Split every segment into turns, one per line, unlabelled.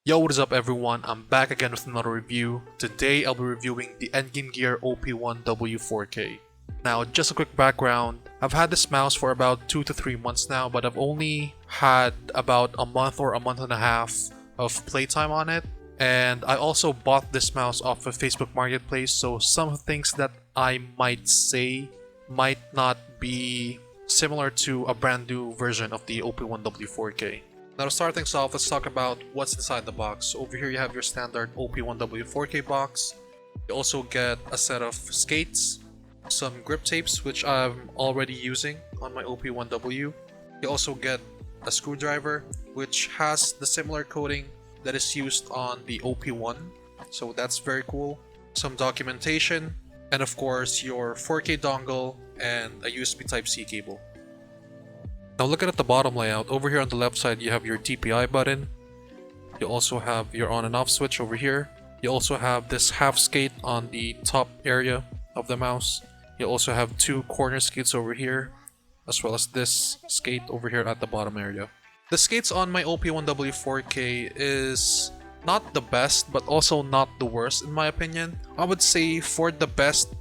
Yo, what is up everyone? I'm back again with another review. Today I'll be reviewing the Endgame Gear OP1w 4K. Now, just a quick background. I've had this mouse for about 2 to 3 months now, but I've only had about a month or a month and a half of playtime on it. And I also bought this mouse off of Facebook Marketplace, so some things that I might say might not be similar to a brand new version of the OP1w 4K. Now to start things off, let's talk about what's inside the box. Over here you have your standard OP1w 4K box. You also get a set of skates, some grip tapes which I'm already using on my OP1w. You also get a screwdriver which has the similar coating that is used on the OP1, so that's very cool. Some documentation, and of course your 4K dongle and a USB Type-C cable. Now looking at the bottom layout, over here on the left side you have your DPI button. You also have your on and off switch over here. You also have this half skate on the top area of the mouse. You also have two corner skates over here, as well as this skate over here at the bottom area. The skates on my OP1w 4K is not the best, but also not the worst in my opinion. I would say for the best,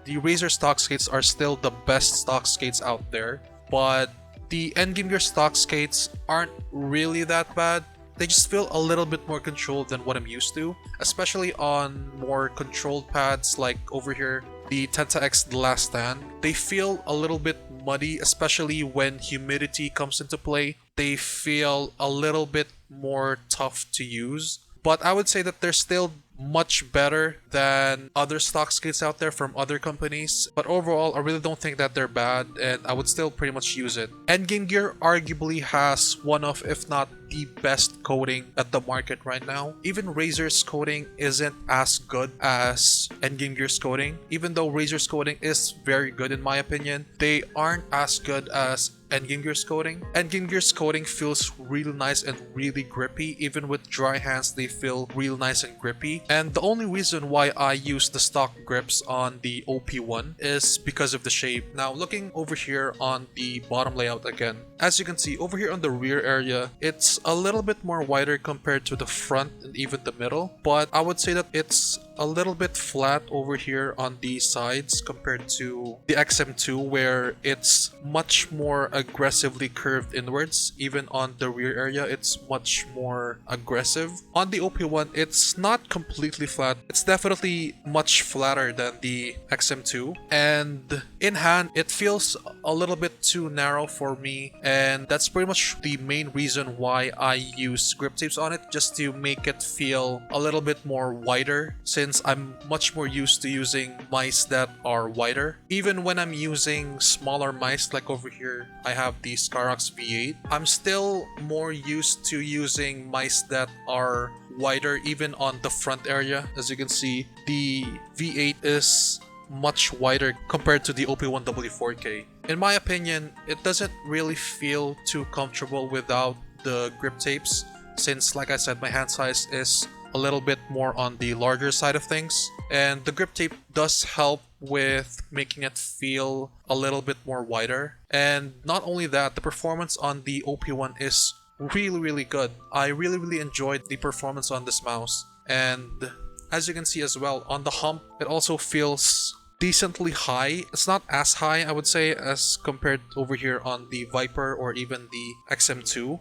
the Razer stock skates are still the best stock skates out there, but the Endgame Gear stock skates aren't really that bad. They just feel a little bit more controlled than what I'm used to, especially on more controlled pads like over here, the Tenta X The Last Stand. They feel a little bit muddy, especially when humidity comes into play. They feel a little bit more tough to use, but I would say that they're still much better than other stock skates out there from other companies. But overall, I really don't think that they're bad, and I would still pretty much use it. Endgame Gear arguably has one of, if not the best coating at the market right now. Even Razer's coating isn't as good as Endgame Gear's coating. Even though Razer's coating is very good in my opinion, they aren't as good as Endgame Gear's coating. Endgame Gear's coating feels really nice and really grippy. Even with dry hands, they feel real nice and grippy. And the only reason why I use the stock grips on the OP1 is because of the shape. Now looking over here on the bottom layout again, as you can see over here on the rear area, it's a little bit more wider compared to the front and even the middle, but I would say that it's a little bit flat over here on the sides compared to the XM2, where it's much more aggressively curved inwards. Even on the rear area, it's much more aggressive. On the OP1, it's not completely flat. It's definitely much flatter than the XM2, and in hand it feels a little bit too narrow for me, and that's pretty much the main reason why I use grip tapes on it, just to make it feel a little bit more wider, since I'm much more used to using mice that are wider. Even when I'm using smaller mice, like over here I have the Skyrox V8, I'm still more used to using mice that are wider even on the front area. As you can see, the V8 is much wider compared to the OP1w 4K. In my opinion, it doesn't really feel too comfortable without the grip tapes, since like I said, my hand size is a little bit more on the larger side of things, and the grip tape does help with making it feel a little bit more wider. And not only that, the performance on the OP1 is really good. I really enjoyed the performance on this mouse, and as you can see as well, on the hump it also feels decently high. It's not as high, I would say, as compared over here on the Viper or even the XM2,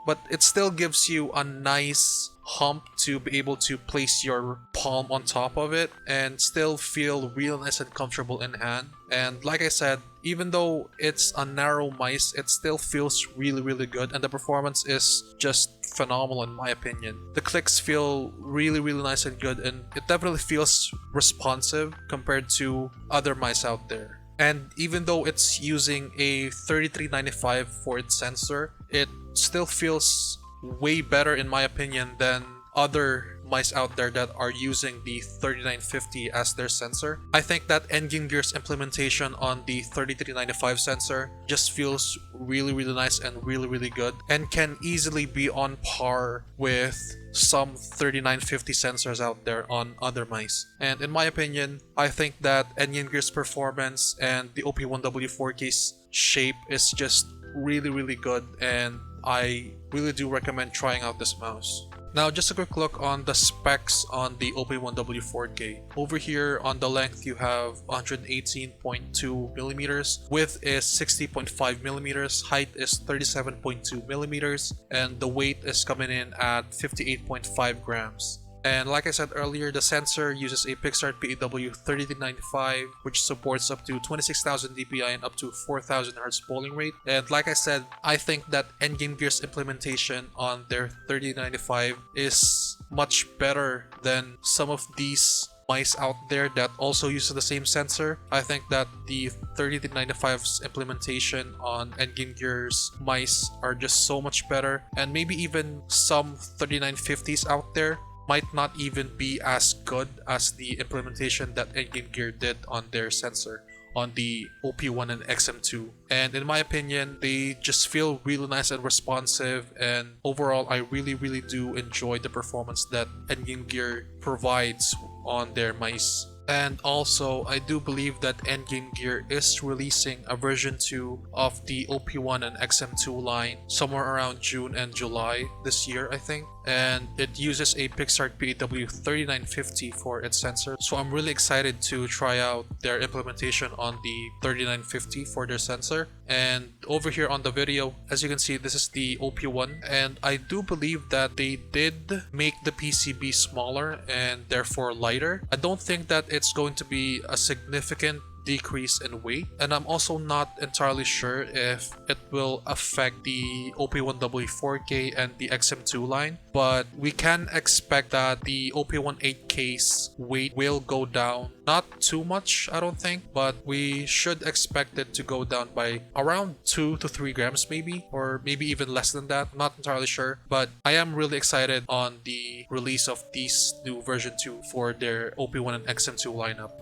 but it still gives you a nice hump to be able to place your palm on top of it and still feel real nice and comfortable in hand. And like I said, even though it's a narrow mice, it still feels really good, and the performance is just phenomenal in my opinion. The clicks feel really nice and good, and it definitely feels responsive compared to other mice out there. And even though it's using a 3395 for its sensor, it still feels way better in my opinion than other mice out there that are using the 3950 as their sensor. I think that Endgame Gear's implementation on the 3395 sensor just feels really nice and really good, and can easily be on par with some 3950 sensors out there on other mice. And in my opinion, I think that Endgame Gear's performance and the OP1w 4K's shape is just really good, and I really do recommend trying out this mouse. Now just a quick look on the specs on the OP1w 4K. Over here on the length you have 118.2 millimeters, width is 60.5 millimeters, height is 37.2 millimeters, and the weight is coming in at 58.5 grams. And like I said earlier, the sensor uses a Pixart PAW 3095, which supports up to 26,000 dpi and up to 4,000 Hz polling rate. And like I said, I think that Endgame Gear's implementation on their 3095 is much better than some of these mice out there that also use the same sensor. I think that the 3095's implementation on Endgame Gear's mice are just so much better, and maybe even some 3950s out there might not even be as good as the implementation that Endgame Gear did on their sensor on the OP1 and XM2. And in my opinion, they just feel really nice and responsive, and overall I really do enjoy the performance that Endgame Gear provides on their mice. And also, I do believe that Endgame Gear is releasing a version 2 of the OP1 and XM2 line somewhere around June and July this year, I think. And it uses a Pixart PAW 3950 for its sensor. So I'm really excited to try out their implementation on the 3950 for their sensor. And over here on the video, as you can see, this is the OP1. And I do believe that they did make the PCB smaller and therefore lighter. I don't think that it's going to be a significant decrease in weight, and I'm also not entirely sure if it will affect the OP1w 4K and the XM2 line, but we can expect that the OP1 8K's weight will go down. Not too much, I don't think, but we should expect it to go down by around 2 to 3 grams maybe, or maybe even less than that. I'm not entirely sure, but I am really excited on the release of these new version 2 for their OP1 and XM2 lineup.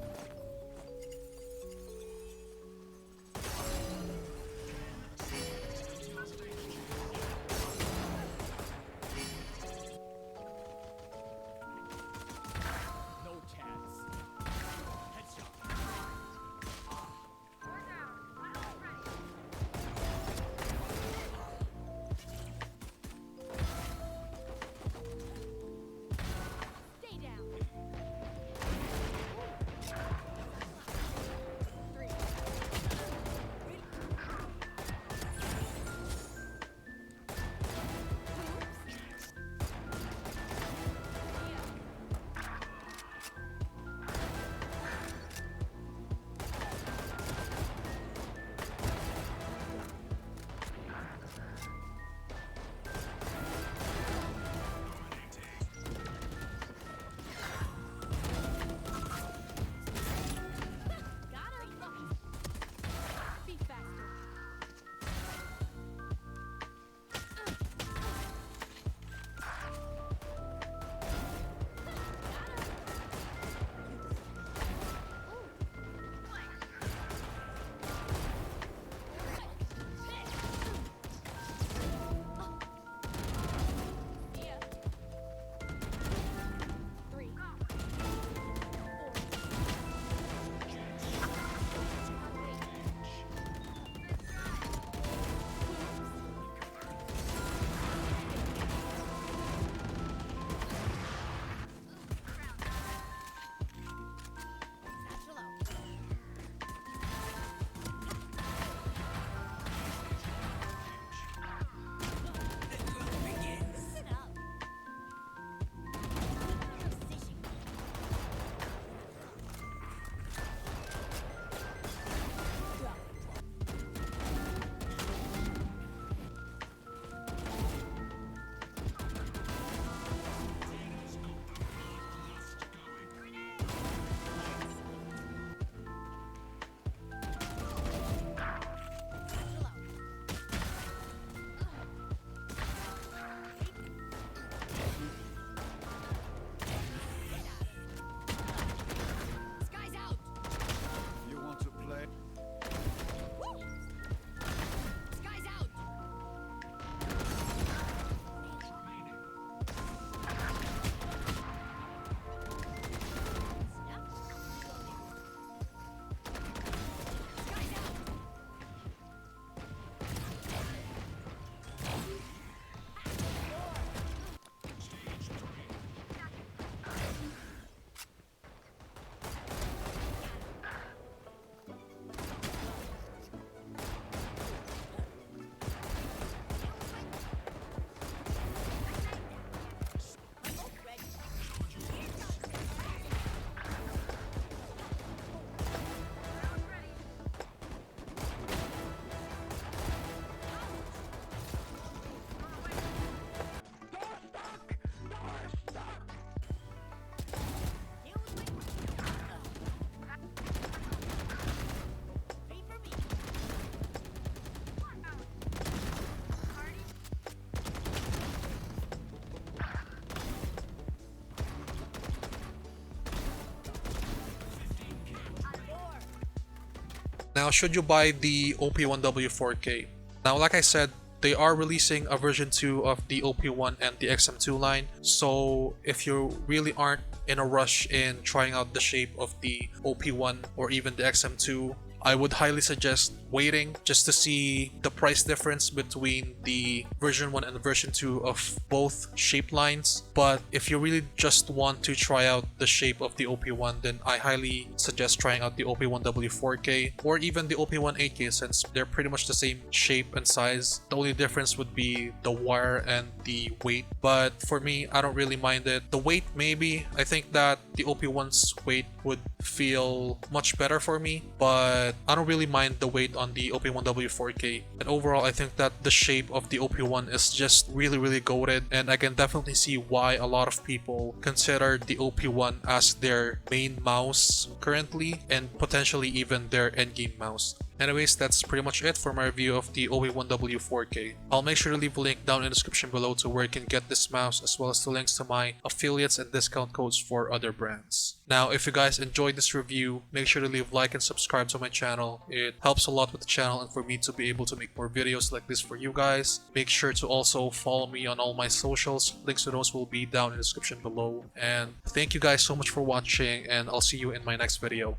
Now, should you buy the OP1w 4K? Now, like I said, they are releasing a version 2 of the OP1 and the XM2 line, so if you really aren't in a rush in trying out the shape of the OP1 or even the XM2, I would highly suggest waiting just to see the price difference between the version 1 and the version 2 of both shape lines. But if you really just want to try out the shape of the OP1, then I highly suggest trying out the OP1w 4K or even the OP1 8K, since they're pretty much the same shape and size. The only difference would be the wire and the weight, but for me, I don't really mind it. The weight, maybe. I think that the OP1's weight would feel much better for me, but I don't really mind the weight on the OP1w 4K. And overall, I think that the shape of the OP1 is just really goated, and I can definitely see why a lot of people consider the OP1 as their main mouse currently, and potentially even their endgame mouse. Anyways, that's pretty much it for my review of the OP1w 4K. I'll make sure to leave a link down in the description below to where you can get this mouse, as well as the links to my affiliates and discount codes for other brands. Now, if you guys enjoyed this review, make sure to leave a like and subscribe to my channel. It helps a lot with the channel and for me to be able to make more videos like this for you guys. Make sure to also follow me on all my socials. Links to those will be down in the description below. And thank you guys so much for watching, and I'll see you in my next video.